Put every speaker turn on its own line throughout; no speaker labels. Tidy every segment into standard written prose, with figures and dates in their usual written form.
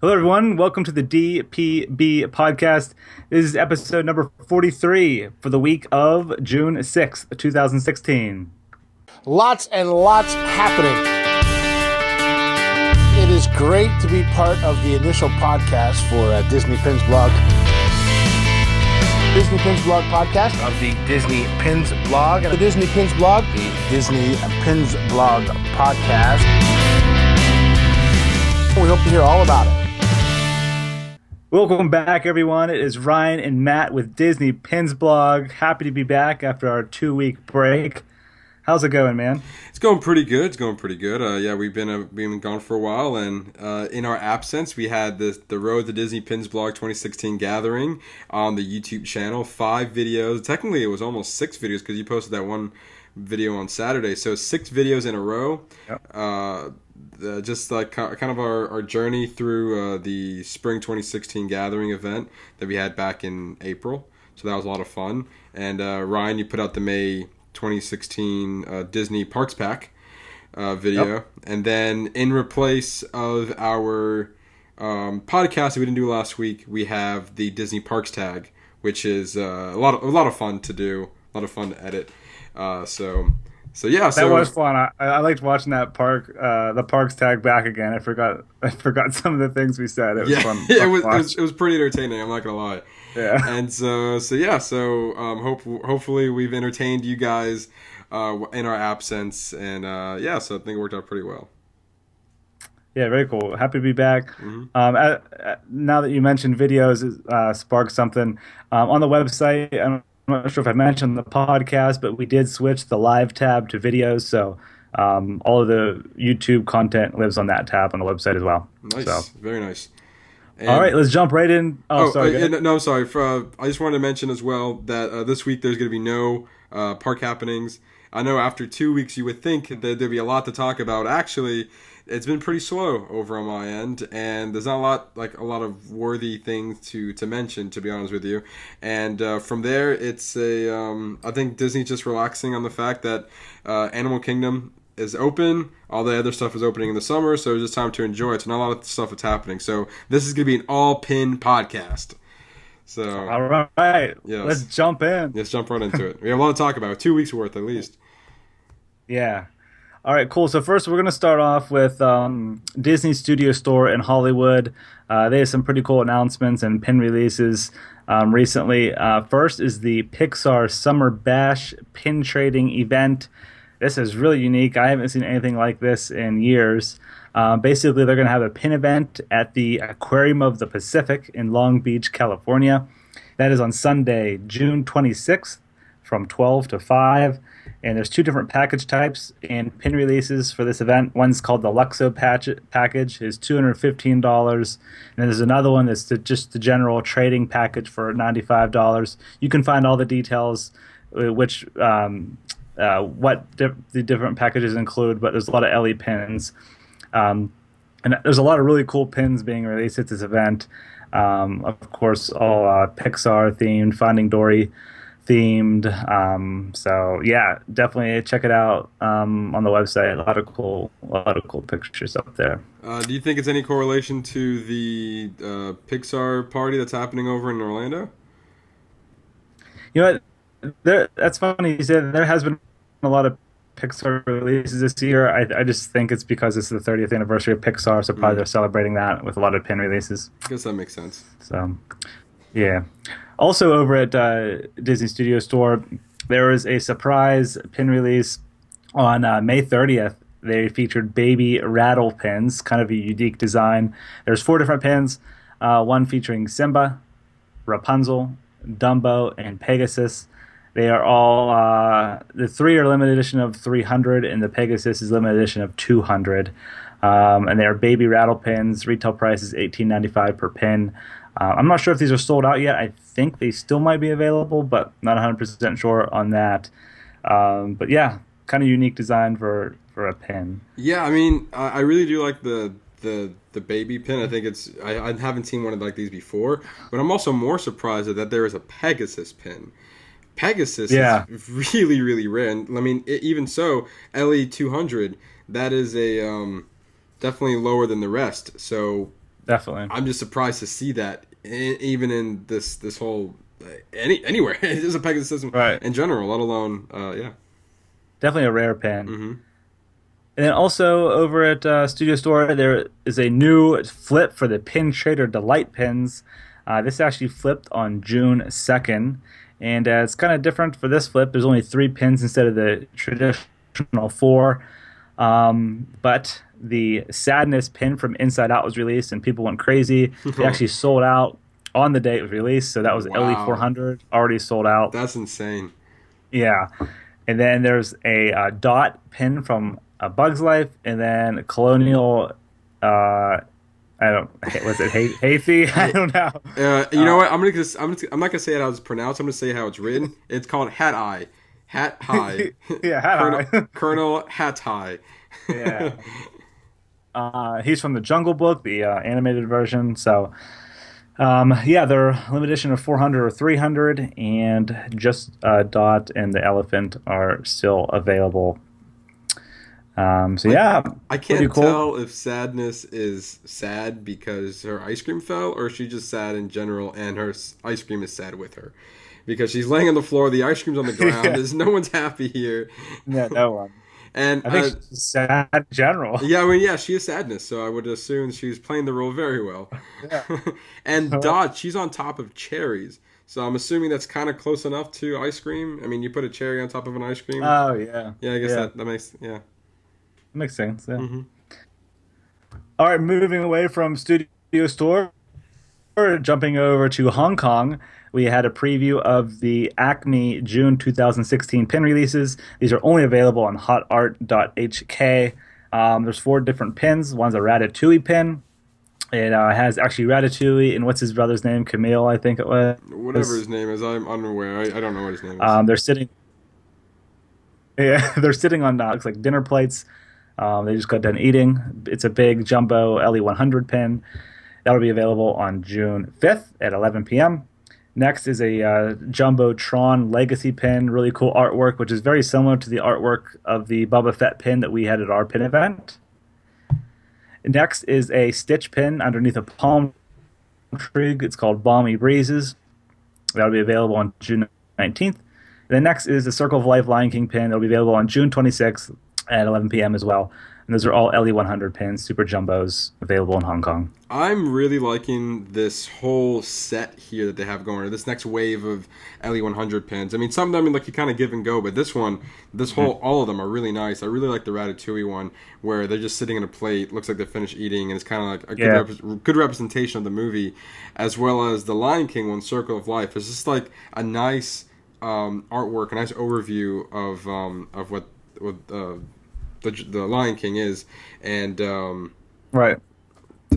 Hello, everyone. Welcome to the DPB podcast. This is episode number 43 for the week of June 6th, 2016.
Lots and lots happening. It is great to be part of the initial podcast for Disney Pins blog. Disney Pins blog podcast of the Disney Pins blog and the Disney Pins blog, the Disney Pins blog podcast. We hope to hear all about it.
Welcome back, everyone. It is Ryan and Matt with Disney Pins blog. Happy to be back after our 2-week break. How's it going, man?
It's going pretty good. Yeah, we've been gone for a while, and in our absence, we had the Road to Disney Pins blog 2016 gathering on the YouTube channel. 5 videos. Technically, it was almost 6 videos because you posted that one video on Saturday. So 6 videos in a row. Yep. Just like kind of our journey through the Spring 2016 gathering event that we had back in April. So that was a lot of fun. And Ryan, you put out the May 2016 Disney Parks Pack video. Yep. And then in replace of our podcast that we didn't do last week, we have the Disney Parks Tag, which is a lot of fun to do, a lot of fun to edit. So yeah,
that was fun. I liked watching that the Parks Tag back again. I forgot some of the things we said. It was fun.
It was pretty entertaining. I'm not gonna lie.
Yeah.
And so hopefully we've entertained you guys in our absence, and so I think it worked out pretty well.
Yeah, very cool. Happy to be back. Mm-hmm. Now that you mentioned videos, sparked something on the website. I'm not sure if I mentioned the podcast, but we did switch the live tab to videos, so all of the YouTube content lives on that tab on the website as well.
Nice,
so.
Very nice.
And all right, let's jump right in.
Sorry. I'm sorry. I just wanted to mention as well that this week there's going to be no park happenings. I know after 2 weeks you would think that there'd be a lot to talk about. Actually, it's been pretty slow over on my end, and there's not a lot of worthy things to mention, to be honest with you. And from there, it's I think Disney's just relaxing on the fact that Animal Kingdom is open. All the other stuff is opening in the summer, so it's just time to enjoy it. So not a lot of stuff is happening. So this is going to be an all-pin podcast. So
all right,
yes.
Let's jump in.
Let's jump right into it. We have a lot to talk about. 2 weeks worth at least.
Yeah. All right, cool. So first we're going to start off with Disney Studio Store in Hollywood. They have some pretty cool announcements and pin releases recently. First is the Pixar Summer Bash pin trading event. This is really unique. I haven't seen anything like this in years. Basically, they're going to have a pin event at the Aquarium of the Pacific in Long Beach, California. That is on Sunday, June 26th from 12 to 5. And there's 2 different package types and pin releases for this event. One's called the Luxo package, is $215. And then there's another one that's just the general trading package for $95. You can find all the details, what the different packages include, but there's a lot of LE pins. And there's a lot of really cool pins being released at this event. Of course, all Pixar themed, Finding Dory themed. So yeah, definitely check it out on the website. A lot of cool pictures up there.
Do you think it's any correlation to the Pixar party that's happening over in Orlando?
You know what? That's funny you said. There has been a lot of Pixar releases this year. I just think it's because it's the 30th anniversary of Pixar, so probably they're celebrating that with a lot of pin releases.
I guess that makes sense.
So, yeah. Also over at Disney Studio Store, there was a surprise pin release on May 30th. They featured baby rattle pins, kind of a unique design. There's 4 different pins, one featuring Simba, Rapunzel, Dumbo, and Pegasus. They are all, the 3 are limited edition of 300, and the Pegasus is limited edition of 200. And they are baby rattle pins. Retail price is $18.95 per pin. I'm not sure if these are sold out yet. I think they still might be available, but not 100% sure on that. But yeah, kind of unique design for a pin.
Yeah, I mean, I really do like the baby pin. I think I haven't seen one like these before, but I'm also more surprised that there is a Pegasus pin. Pegasus is really, really rare. And I mean, even so, LE 200, that is a definitely lower than the rest. So
Definitely.
I'm just surprised to see that even in this whole anywhere. It doesn't Pegasus system
Right.
in general, let alone yeah.
Definitely a rare pin.
Mm-hmm.
And then also over at Studio Store, there is a new flip for the Pin Trader Delight pins. This actually flipped on June 2nd. And it's kind of different for this flip. There's only 3 pins instead of the traditional 4. But the Sadness pin from Inside Out was released, and people went crazy. It actually sold out on the day it was released. So that was
Wow.
LE400, already sold out.
That's insane.
Yeah. And then there's a dot pin from A Bug's Life, and then Colonial. I don't. Was it Hathi? I don't know.
You know what? I'm not gonna say it how it's pronounced. I'm gonna say how it's written. It's called Hat Eye, Hat High.
Yeah, Hat
Colonel Hat High.
Yeah. He's from the Jungle Book, the animated version. So, yeah, they're limited edition of 400 or 300, and just Dot and the Elephant are still available. So yeah,
I
pretty
can't
cool.
tell if Sadness is sad because her ice cream fell, or she's just sad in general, and her ice cream is sad with her, because she's laying on the floor, the ice cream's on the ground.
Yeah.
There's no one's happy here,
Yeah, no one.
and
I think she's sad in general.
yeah, I mean, yeah, she is Sadness, so I would assume she's playing the role very well.
Yeah.
And Dot, she's on top of cherries, so I'm assuming that's kind of close enough to ice cream. I mean, you put a cherry on top of an ice cream.
Oh yeah.
Yeah, I guess
Yeah.
that makes yeah.
Makes sense. Yeah.
Mm-hmm.
All right, moving away from Studio Store, jumping over to Hong Kong. We had a preview of the ACME June 2016 pin releases. These are only available on hotart.hk. There's 4 different pins. One's a Ratatouille pin. It has actually Ratatouille and what's his brother's name? Camille, I think it was.
Whatever his name is, I'm unaware. I don't know what his name is.
They're sitting. Yeah, they're sitting on looks like dinner plates. They just got done eating. It's a big jumbo LE100 pin. That'll be available on June 5th at 11 p.m. Next is a jumbo Tron Legacy pin, really cool artwork, which is very similar to the artwork of the Boba Fett pin that we had at our pin event. Next is a Stitch pin underneath a palm tree. It's called Balmy Breezes. That'll be available on June 19th. Then next is the Circle of Life Lion King pin. That'll be available on June 26th at 11 p.m. as well. And those are all LE100 pins, super jumbos, available in Hong Kong.
I'm really liking this whole set here that they have going, or this next wave of LE100 pins. I mean, some of them, like, you kind of give and go, but this one, all of them are really nice. I really like the Ratatouille one, where they're just sitting on a plate, looks like they're finished eating, and it's kind of like a good representation of the movie, as well as the Lion King one, Circle of Life. It's just like a nice artwork, a nice overview of what the Lion King is, and
right.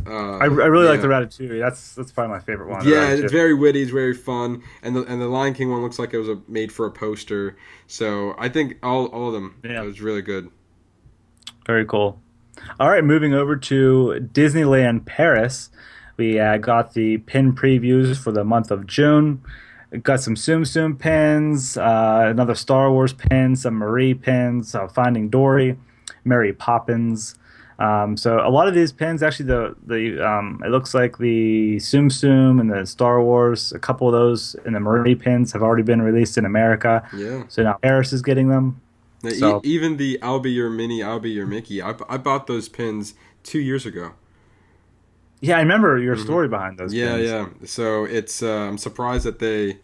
I really like the Ratatouille. That's probably my favorite one.
Yeah, it's very witty, it's very fun, and the Lion King one looks like it was made for a poster. So I think all of them was really good.
Very cool. All right, moving over to Disneyland Paris. We got the pin previews for the month of June. Got some Tsum Tsum pins, another Star Wars pin, some Marie pins, Finding Dory, Mary Poppins. So a lot of these pins, actually, it looks like the Tsum Tsum and the Star Wars, a couple of those and the Marie pins have already been released in America.
Yeah.
So now Paris is getting them.
Now,
So,
even the I'll Be Your Minnie, I'll Be Your Mickey, I bought those pins 2 years ago.
yeah, I remember your story behind those
Yeah,
pins.
yeah. So it's I'm surprised that they're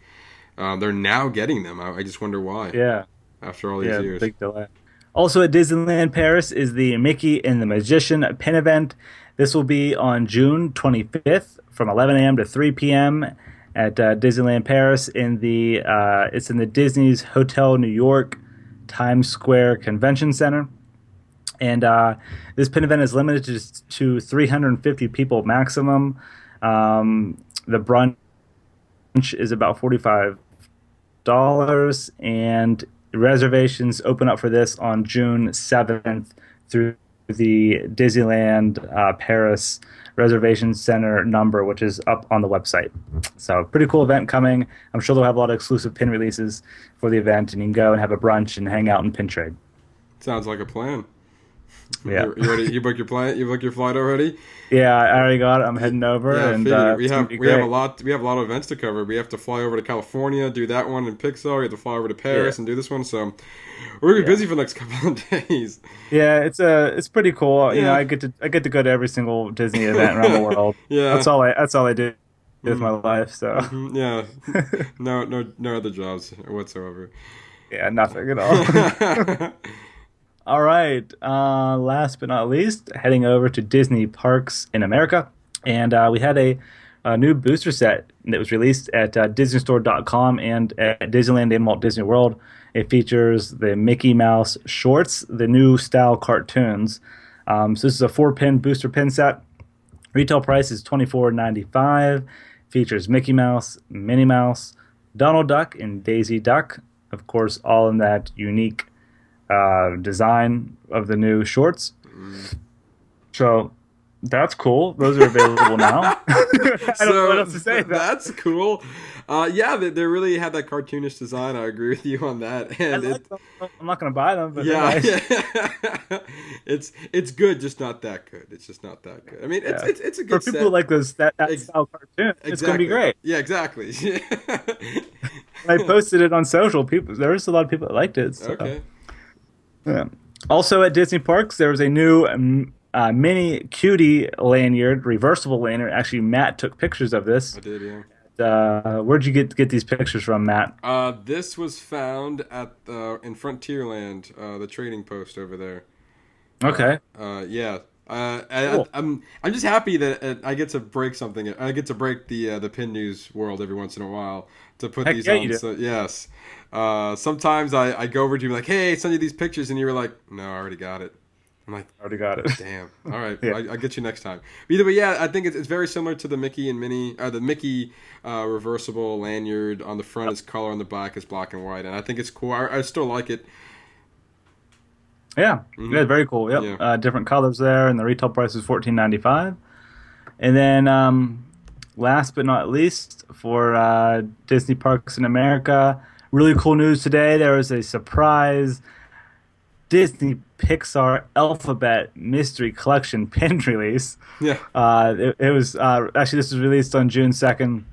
now getting them. I just wonder why.
Yeah.
After all these
Yeah,
years.
big delay. Also at Disneyland Paris is the Mickey and the Magician pin event. This will be on June 25th from 11 a.m. to 3 p.m. at Disneyland Paris it's in the Disney's Hotel New York Times Square Convention Center. And this pin event is limited to 350 people maximum. The brunch is about $45, and reservations open up for this on June 7th through the Disneyland Paris Reservation Center number, which is up on the website. So pretty cool event coming. I'm sure they'll have a lot of exclusive pin releases for the event, and you can go and have a brunch and hang out and pin trade.
Sounds like a plan.
Yeah.
You ready? You booked your plane? You booked your flight already?
Yeah, I already got it. I'm heading over,
Yeah, I
and
figured
it's gonna be
we have a
great.
lot of events to cover. We have to fly over to California, do that one in Pixar. We have to fly over to
Yeah,
Paris and do this one. So we're gonna be
yeah,
busy for the next couple of days.
yeah. It's pretty cool.
Yeah,
I get to go to every single Disney event around the world.
yeah,
That's all I do with my
mm,
life. So
yeah. No other jobs whatsoever.
yeah, nothing at all. All right. Last but not least, heading over to Disney parks in America, and we had a new booster set that was released at DisneyStore.com and at Disneyland and Walt Disney World. It features the Mickey Mouse shorts, the new style cartoons. So this is a 4-pin booster pin set. Retail price is $24.95. Features Mickey Mouse, Minnie Mouse, Donald Duck, and Daisy Duck. Of course, all in that unique design of the new shorts. So that's cool. Those are available now. I don't know what
So
else to say.
that's cool. Yeah, they really had that cartoonish design. I agree with you on that.
I
And
like them. I'm not going to buy them, but they're
yeah,
nice.
yeah. It's good, just not that good. It's just not that good. I mean,
Yeah.
it's a
For
good
people
set.
who like that
Ex-
style cartoon, it's going to be
exactly.
great.
Yeah, exactly.
When I posted it on social, people there was a lot of people that liked it. So.
Okay.
Yeah. Also at Disney parks, there was a new mini cutie lanyard, reversible lanyard. Actually, Matt took pictures of this.
I did, yeah.
Where'd you get these pictures from, Matt?
This was found at in Frontierland, the trading post over there.
Okay,
Yeah.
cool.
I'm just happy that I get to break something. I get to break the pin news world every once in a while to put
Heck
these
yeah,
on.
you do.
So yes. Sometimes I go over to you like, hey, send you these pictures, and you were like, no, I already got it. I'm like,
Already got it.
damn. All right,
Yeah.
I'll get you next time. But either way, yeah, I think it's very similar to the Mickey and Minnie, the Mickey reversible lanyard. On the front is color, on the back is black and white, and I think it's cool. I still like it.
Yeah,
Mhm.
yeah, very cool. Yep,
Yeah.
different colors there, and the retail price is $14.95. And then, last but not least, for Disney parks in America, really cool news today. There was a surprise Disney Pixar Alphabet Mystery Collection pin release.
Yeah.
It was actually this was released on June 2nd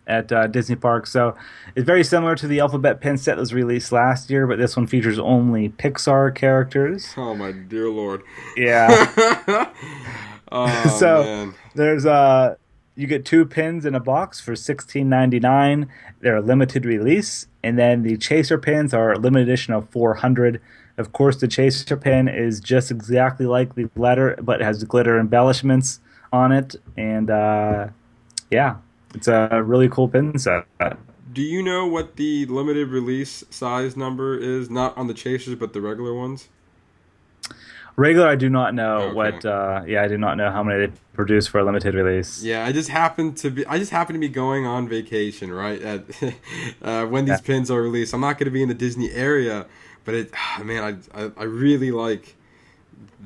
at Disney Park. So it's very similar to the Alphabet pin set that was released last year, but this one features only Pixar characters.
Oh my dear lord.
Yeah.
Oh
So
man.
there's you get 2 pins in a box for $16.99. They're a limited release, and then the chaser pins are a limited edition of 400. Of course, the chaser pin is just exactly like the letter, but has glitter embellishments on it, and yeah, it's a really cool pin set.
Do you know what the limited release size number is? Not on the chasers, but the regular ones.
Regular, I do not know
Okay.
what. Yeah, I do not know how many they produce for a limited release.
Yeah, I just happened to be going on vacation, right? At when
Yeah.
these pins are released. I'm not going to be in the Disney area, but man, I really like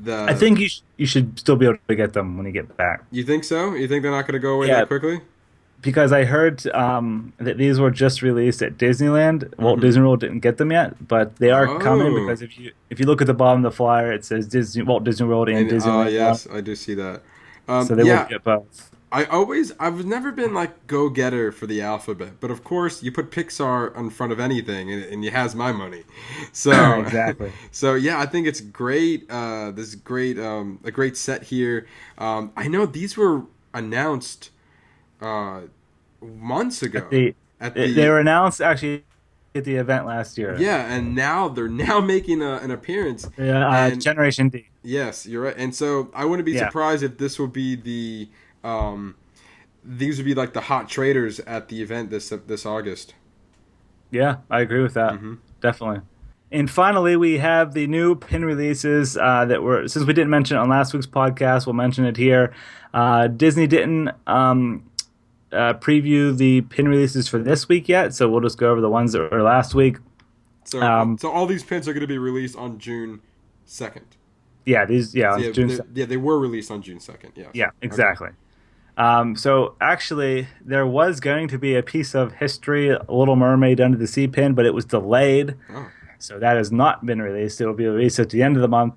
the.
I think you should still be able to get them when you get back.
You think so? You think they're not going to go away
Yeah,
that quickly?
because I heard that these were just released at Disneyland. Walt
Mhm.
Disney World didn't get them yet, but they are coming
Oh.
because if you look at the bottom of the flyer, it says Walt Disney World and
And
Disneyland.
yes, I do see that.
So they will
Yeah,
get both.
I've never been like go getter for the alphabet, but of course you put Pixar in front of anything, and it has my money. So
Exactly.
so yeah, I think it's great. This is great, a great set here. I know these were announced months ago
They
at
they were announced actually at the event last year.
yeah, and now they're now making an appearance.
Yeah,
And
Generation D.
yes, you're right. And so I wouldn't be
Yeah.
surprised if this would be these would be like the hot traders at the event this August.
Yeah, I agree with that.
Mm-hmm.
Definitely. And finally, we have the new pin releases that were, since we didn't mention it on last week's podcast, we'll mention it here. Disney didn't preview the pin releases for this week yet, so we'll just go over the ones that were last week.
So
Um,
all these pins are going to be released on June 2nd.
Yeah,
So
on June 2nd.
they were released on June 2nd. Yes.
Yeah,
Okay.
exactly. So actually, there was going to be a piece of history, a Little Mermaid Under the Sea pin, but it was delayed.
Oh.
So that has not been released. It will be released at the end of the month.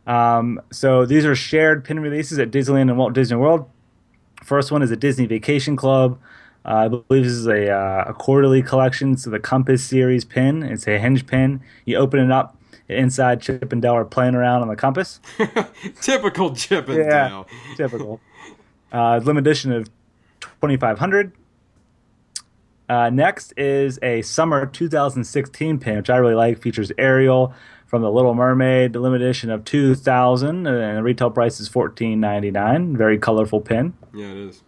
So these are shared pin releases at Disneyland and Walt Disney World. First one is a Disney Vacation Club. I believe this is a quarterly collection. So the Compass Series pin. It's a hinge pin. You open it up. Inside, Chip and Dale are playing around on the compass.
Typical Chip and
Yeah,
Dale.
typical. Limited edition of 2,500. Next is a summer 2016 pin, which I really like. Features Ariel from The Little Mermaid. The limited edition of 2,000, and the retail price is $14.99. Very colorful pin.
Yeah, it is.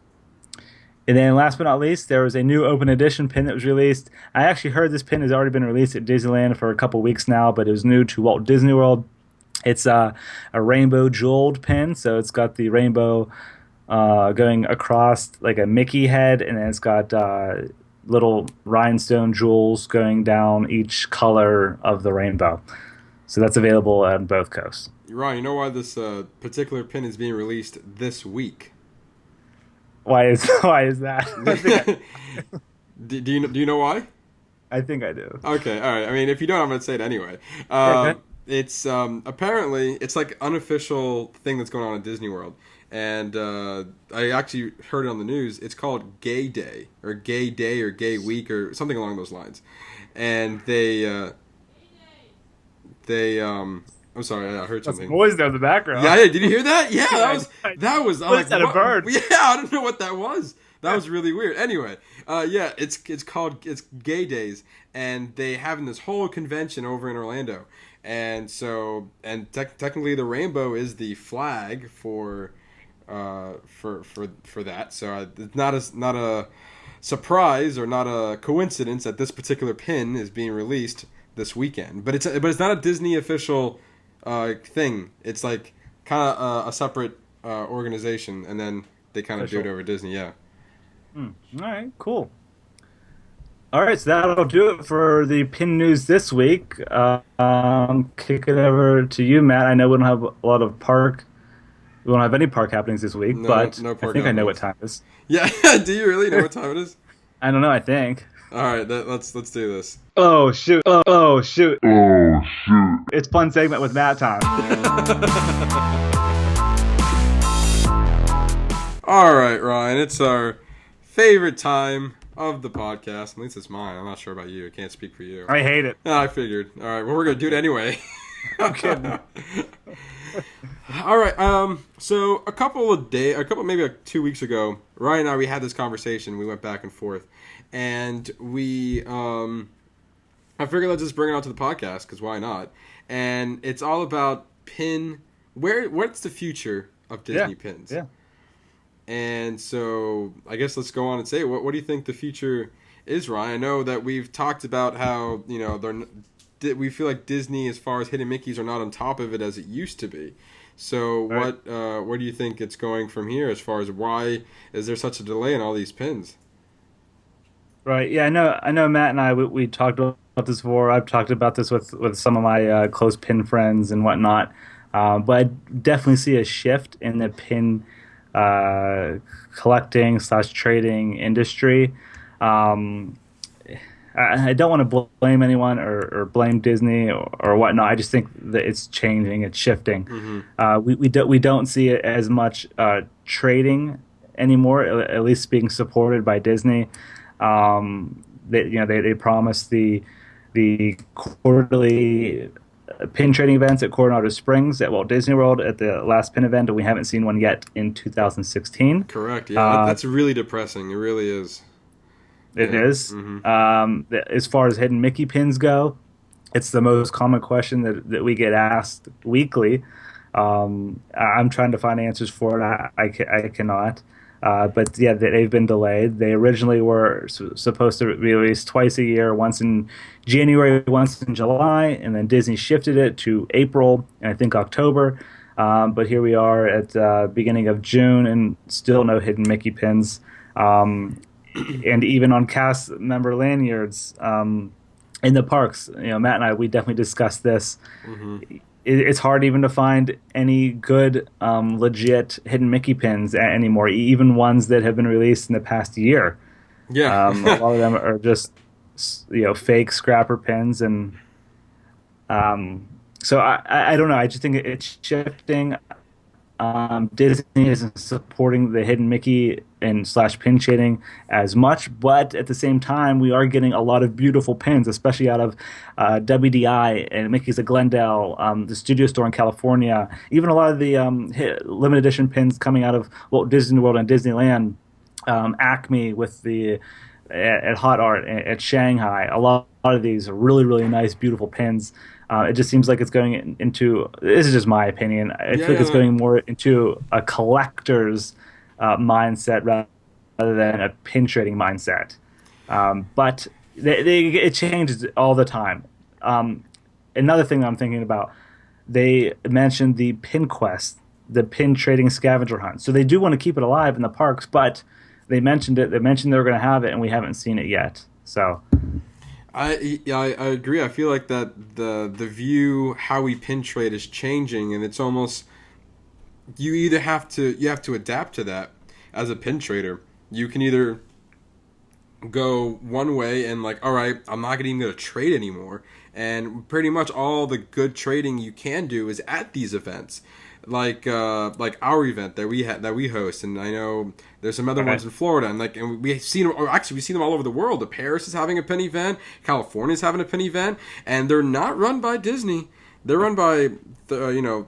And then last but not least, there was a new open edition pin that was released. I actually heard this pin has already been released at Disneyland for a couple weeks now, but it was new to Walt Disney World. It's a rainbow jeweled pin, so it's got the rainbow going across like a Mickey head, and then it's got little rhinestone jewels going down each color of the rainbow. So that's available on both coasts.
Ryan, you know why this particular pin is being released this week?
Why is that?
Do you know why?
I think I do.
Okay, all right. I mean, if you don't, I'm going to say it anyway.
Okay.
It's apparently it's like unofficial thing that's going on at Disney World, and I actually heard it on the news. It's called Gay Day or Gay Day or Gay Week or something along those lines, and they I'm sorry, I heard
That's
something.
noise there in the background.
Yeah, did you hear that? Yeah, that was.
What is that, a bird?
Yeah, I don't know what that was. That was really weird. Anyway, yeah, it's Gay Days, and they having this whole convention over in Orlando, and so technically the rainbow is the flag for that. So it's not a surprise or not a coincidence that this particular pin is being released this weekend. But it's not a Disney official thing. It's like kind of a separate organization, and then they kind of do it over Disney. Yeah.
All right, cool. All right, so that'll do it for the pin news this week. Kick it over to you, Matt. I know we don't have a lot of we don't have any park happenings this week, but
no park
I think I know what
happenings.
time it is.
Yeah. Do you really know what time it is?
I don't know. I think.
All right, let's do this.
Oh shoot! Oh shoot! Oh shoot! It's fun segment with Matt time.
All right, Ryan. It's our favorite time of the podcast. At least it's mine. I'm not sure about you. I can't speak for you.
I hate it.
No, I figured. All right. Well, we're gonna do it anyway.
I'm kidding.
All right. So maybe like 2 weeks ago, Ryan and I, we had this conversation. We went back and forth, and I figured let's just bring it out to the podcast because why not? And it's all about pin. What's the future of Disney pins?
Yeah.
And so I guess let's go on and say what do you think the future is, Ryan? I know that we've talked about how we feel like Disney, as far as hidden Mickeys, are not on top of it as it used to be. So
right.
where do you think it's going from here? As far as why is there such a delay in all these pins?
Right. Yeah. I know. Matt and I we talked about this before. I've talked about this with some of my close pin friends and whatnot. But I definitely see a shift in the pin collecting / trading industry. I don't want to blame anyone or blame Disney or whatnot. I just think that it's changing, it's shifting. Mm-hmm. We don't see it as much trading anymore, at least being supported by Disney. They promised the quarterly pin trading events at Coronado Springs at Walt Disney World at the last pin event, and we haven't seen one yet in 2016.
Correct. Yeah, that's really depressing. It really is.
It is. Mm-hmm. As far as hidden Mickey pins go, it's the most common question that we get asked weekly. I'm trying to find answers for it. I cannot. But yeah, they've been delayed. They originally were supposed to be released twice a year, once in January, once in July, and then Disney shifted it to April and I think October. But here we are at beginning of June and still no hidden Mickey pins. And even on cast member lanyards in the parks, Matt and I, we definitely discussed this. Mm-hmm. It's hard even to find any good, legit hidden Mickey pins anymore, even ones that have been released in the past year.
Yeah.
A lot of them are just, fake scrapper pins. And So I don't know. I just think it's shifting. Disney isn't supporting the hidden Mickey and slash pin shading as much, but at the same time, we are getting a lot of beautiful pins, especially out of WDI and Mickey's at Glendale, the studio store in California, even a lot of the limited edition pins coming out of Walt Disney World and Disneyland, Acme with the at Hot Art at Shanghai. A lot of these are really, really nice, beautiful pins. It just seems like it's going into. This is just my opinion. I
Yeah,
feel like
yeah,
it's
no.
going more into a collector's mindset rather than a pin trading mindset. But it changes all the time. Another thing I'm thinking about, they mentioned the pin quest, the pin trading scavenger hunt. So they do want to keep it alive in the parks, but they mentioned it. They mentioned they were going to have it, and we haven't seen it yet. So
I agree. I feel like that the view how we pin trade is changing, and it's almost you have to adapt to that as a pin trader. You can either go one way and like, all right, I'm not even going to trade anymore, and pretty much all the good trading you can do is at these events, like our event that we host, and I know there's some other
right.
ones in Florida, and we've seen them, or actually we've seen them all over the world. The Paris is having a pin event, California's having a pin event, and they're not run by Disney. They're run by the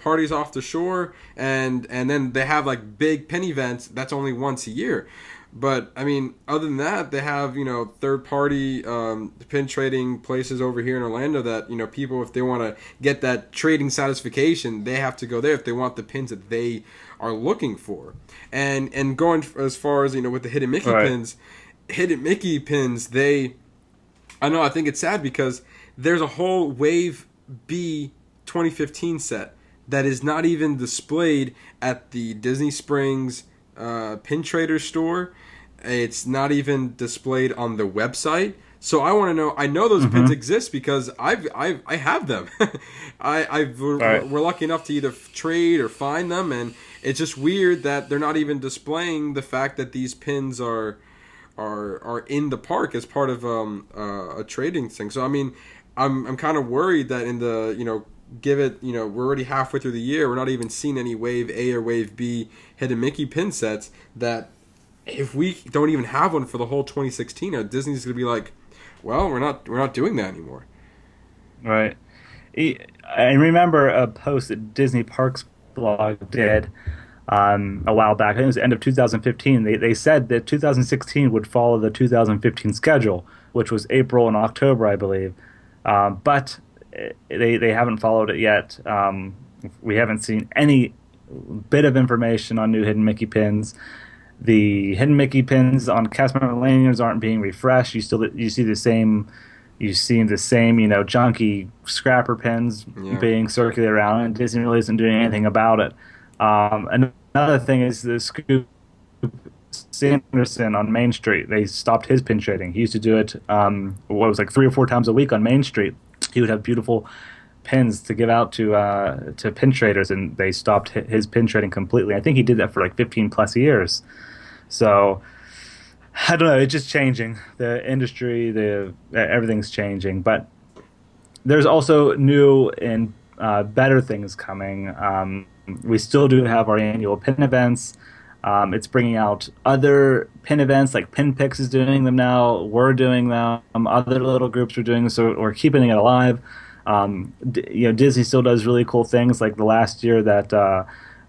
parties off the shore, and then they have like big pin events that's only once a year. But I mean, other than that, they have third party pin trading places over here in Orlando that people, if they want to get that trading satisfaction, they have to go there if they want the pins that they are looking for. And going as far as with the
Right.
Hidden Mickey pins, I think it's sad because there's a whole Wave B 2015 set that is not even displayed at the Disney Springs pin trader store. It's not even displayed on the website. So I want to know. I know those pins
Mm-hmm.
exist because I have them.
Right.
We're lucky enough to either trade or find them, and it's just weird that they're not even displaying the fact that these pins are in the park as part of a trading thing. So I mean, I'm kind of worried that in the give it we're already halfway through the year, we're not even seeing any Wave A or Wave B Hidden Mickey pin sets. That if we don't even have one for the whole 2016, Disney's gonna be like, well, we're not doing that anymore.
Right. I remember a post that Disney Parks blog did a while back. I think it was the end of 2015. They said that 2016 would follow the 2015 schedule, which was April and October, I believe. But they haven't followed it yet. We haven't seen any bit of information on new Hidden Mickey pins. The Hidden Mickey pins on cast member lanyards aren't being refreshed. You see the same. You see the same, junky scrapper pins
Yeah.
being circulated around, and Disney really isn't doing anything about it. Another thing is the Scoop Sanderson on Main Street. They stopped his pin trading. He used to do it, what was like 3 or 4 times a week on Main Street. He would have beautiful pins to give out to pin traders, and they stopped his pin trading completely. I think he did that for like 15 plus years. So I don't know. It's just changing. The industry, everything's changing. But there's also new and better things coming. We still do have our annual pin events. It's bringing out other pin events, like PinPix is doing them now. We're doing them. Other little groups are doing so. We're keeping it alive. Disney still does really cool things. Like the last year that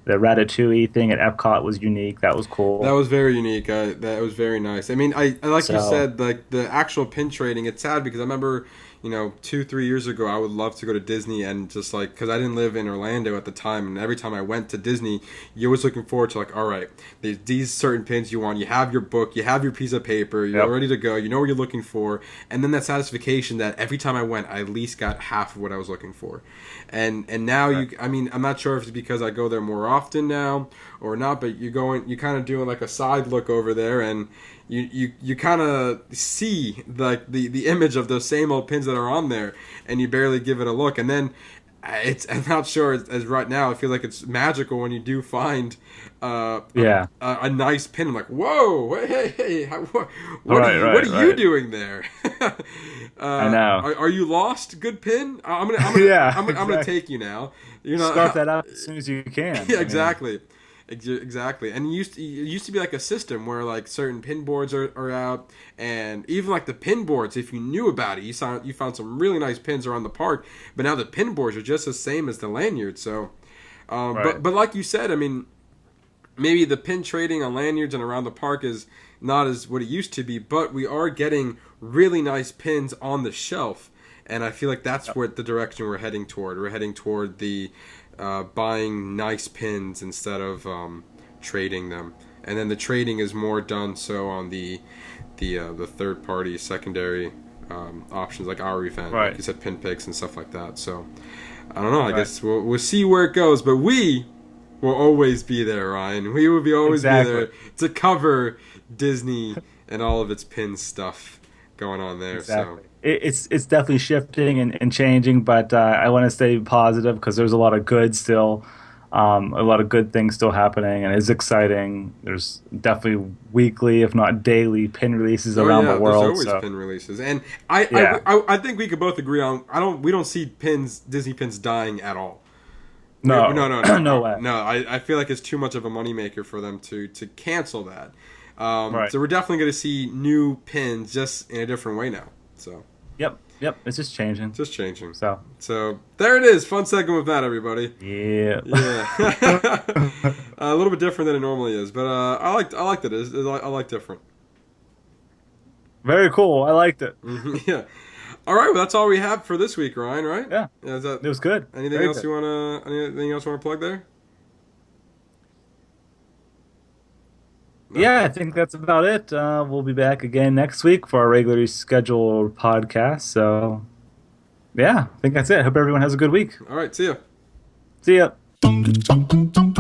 the Ratatouille thing at Epcot was unique. That was
That
cool.
was very unique. That was very nice. I mean, I like you
So
said, like the actual pin trading. It's sad because I remember, 2, 3 years ago, I would love to go to Disney and just like, because I didn't live in Orlando at the time, and every time I went to Disney, you're always looking forward to like, all right, these certain pins you want. You have your book, you have your piece of paper, you're
yep.
ready to go. You know what you're looking for, and then that satisfaction that every time I went, I at least got half of what I was looking for. And now
Right.
I mean, I'm not sure if it's because I go there more often now or not, but you kind of doing like a side look over there, and you kind of see like the image of those same old pins that are on there, and you barely give it a look, and then I'm not sure as right now. I feel like it's magical when you do find
Yeah.
a nice pin. I'm like, whoa, hey, what
Right,
what are you
right.
doing there?
I know.
Are you lost? Good pin.
Yeah,
I'm gonna
exactly.
take you now. You're not.
Scarf that out as soon as you can.
Yeah, exactly. Exactly. And it used to be like a system where like certain pin boards are out, and even like the pin boards, if you knew about it, you found some really nice pins around the park. But now the pin boards are just the same as the lanyards. So,
Right.
but like you said, I mean, maybe the pin trading on lanyards and around the park is not as what it used to be, but we are getting really nice pins on the shelf. And I feel like that's what the direction we're heading toward. We're heading toward the buying nice pins instead of trading them, and then the trading is more done so on the third party secondary options like our event,
Right.
like you said, pin picks and stuff like that. So I don't know. I
Right.
guess we'll see where it goes, but we will always be there, Ryan. We will always be
Exactly.
there to cover Disney and all of its pin stuff going on there.
Exactly.
So.
It's definitely shifting and changing, but I want to stay positive because there's a lot of good still, a lot of good things still happening, and it's exciting. There's definitely weekly, if not daily, pin releases around the world.
There's always pin releases, and
Yeah.
I think we could both agree on we don't see Disney pins dying at all.
No,
No,
no way.
no. I feel like it's too much of a moneymaker for them to cancel that.
Right.
So we're definitely going to see new pins, just in a different way now. So
Yep. It's just changing.
just changing.
So
So there it is. Fun segment with that, everybody.
yeah.
Yeah, a little bit different than it normally is, but I liked it. I like different.
Very cool. I liked it.
Yeah. All right. Well, that's all we have for this week, Ryan. Right?
Yeah.
Is that
It was good.
anything
Very
else
good.
you wanna plug there?
Yeah, I think that's about it. We'll be back again next week for our regularly scheduled podcast. So, yeah, I think that's it. Hope everyone has a good week.
All right. See ya.
See ya.
Dum dum dum